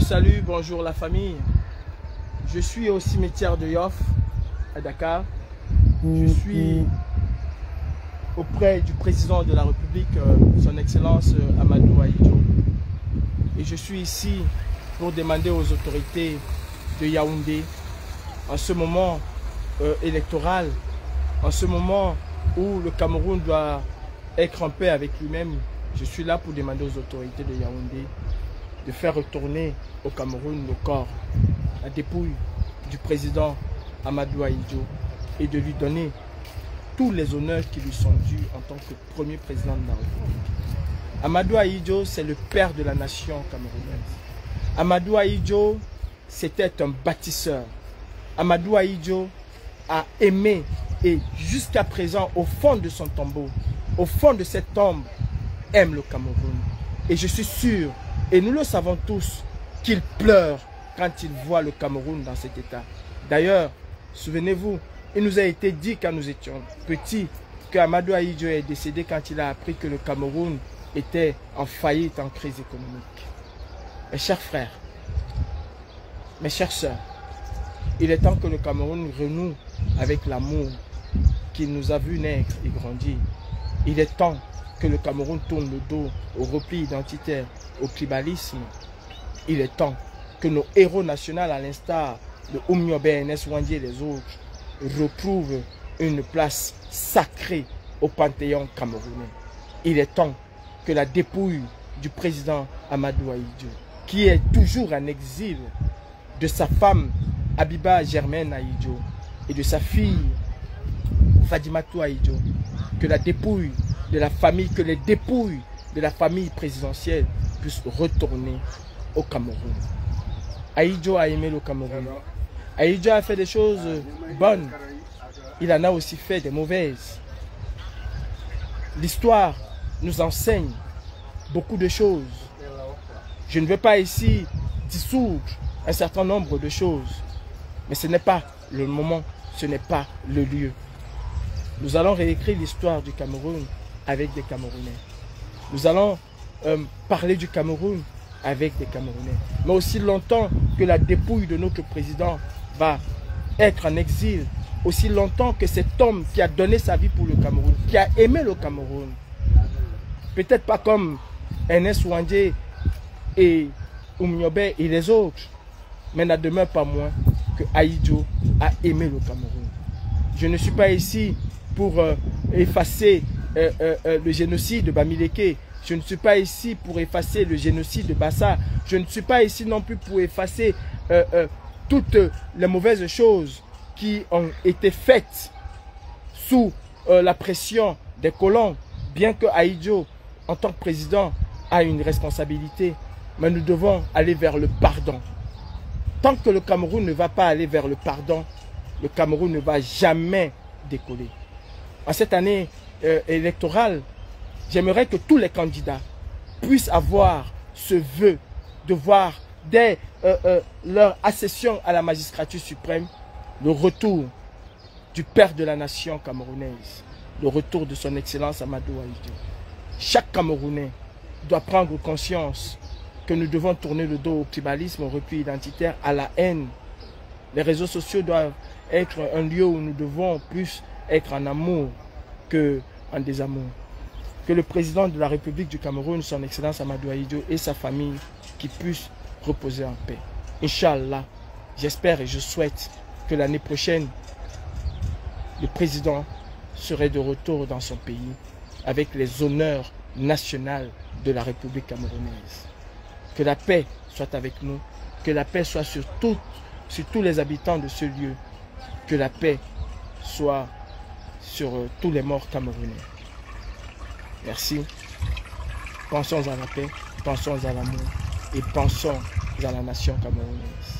Salut, bonjour la famille. Je suis au cimetière de Yoff, à Dakar. Je suis auprès du président de la République, son Excellence Amadou Ahidjo. Et je suis ici pour demander aux autorités de Yaoundé, en ce moment électoral, en ce moment où le Cameroun doit être en paix avec lui-même, je suis là pour demander aux autorités de Yaoundé de faire retourner au Cameroun le corps, la dépouille du président Amadou Ahidjo et de lui donner tous les honneurs qui lui sont dus en tant que premier président de la République. Amadou Ahidjo, c'est le père de la nation camerounaise. Amadou Ahidjo, c'était un bâtisseur. Amadou Ahidjo a aimé et jusqu'à présent, au fond de son tombeau, au fond de cette tombe, aime le Cameroun. Et je suis sûr, et nous le savons tous, qu'il pleure quand il voit le Cameroun dans cet état. D'ailleurs, souvenez-vous, il nous a été dit quand nous étions petits qu'Amadou Ahidjo est décédé quand il a appris que le Cameroun était en faillite, en crise économique. Mes chers frères, mes chères sœurs, il est temps que le Cameroun renoue avec l'amour qu'il nous a vu naître et grandir. Il est temps que le Cameroun tourne le dos au repli identitaire, au tribalisme. Il est temps que nos héros nationaux, à l'instar de Oumniobe, Ernest Ouandji et les autres, retrouvent une place sacrée au panthéon camerounais. Il est temps que la dépouille du président Amadou Ahidjo, qui est toujours en exil, de sa femme Abiba Germaine Ahidjo et de sa fille Fadimatou Ahidjo, que la dépouille de la famille, que les dépouilles de la famille présidentielle puissent retourner au Cameroun. Ahidjo a aimé le Cameroun. Ahidjo a fait des choses bonnes. Il en a aussi fait des mauvaises. L'histoire nous enseigne beaucoup de choses. Je ne veux pas ici dissoudre un certain nombre de choses. Mais ce n'est pas le moment, ce n'est pas le lieu. Nous allons réécrire l'histoire du Cameroun avec des Camerounais. Nous allons parler du Cameroun avec des Camerounais. Mais aussi longtemps que la dépouille de notre président va être en exil, aussi longtemps que cet homme qui a donné sa vie pour le Cameroun, qui a aimé le Cameroun, peut-être pas comme Ernest Ouandji et Oumniobe et les autres, mais n'en demeure pas moins que Ahidjo a aimé le Cameroun. Je ne suis pas ici pour effacer le génocide de Bamileke. Je ne suis pas ici pour effacer le génocide de Bassa. Je ne suis pas ici non plus pour effacer toutes les mauvaises choses qui ont été faites sous la pression des colons. Bien que Ahidjo, en tant que président, a une responsabilité, mais nous devons aller vers le pardon. Tant que le Cameroun ne va pas aller vers le pardon, le Cameroun ne va jamais décoller. En cette année électorale, j'aimerais que tous les candidats puissent avoir ce vœu de voir dès leur accession à la magistrature suprême le retour du père de la nation camerounaise, le retour de son Excellence Amadou Ahidjo. Chaque Camerounais doit prendre conscience que nous devons tourner le dos au tribalisme, au repli identitaire, à la haine. Les réseaux sociaux doivent être un lieu où nous devons plus être en amour qu'en désamour. Que le président de la République du Cameroun, son Excellence Amadou Ahidjo et sa famille, qui puissent reposer en paix. Inch'Allah, j'espère et je souhaite que l'année prochaine, le président serait de retour dans son pays avec les honneurs nationaux de la République camerounaise. Que la paix soit avec nous, que la paix soit sur tous les habitants de ce lieu, que la paix soit sur tous les morts camerounais. Merci. Pensons à la paix, pensons à l'amour et pensons à la nation camerounaise.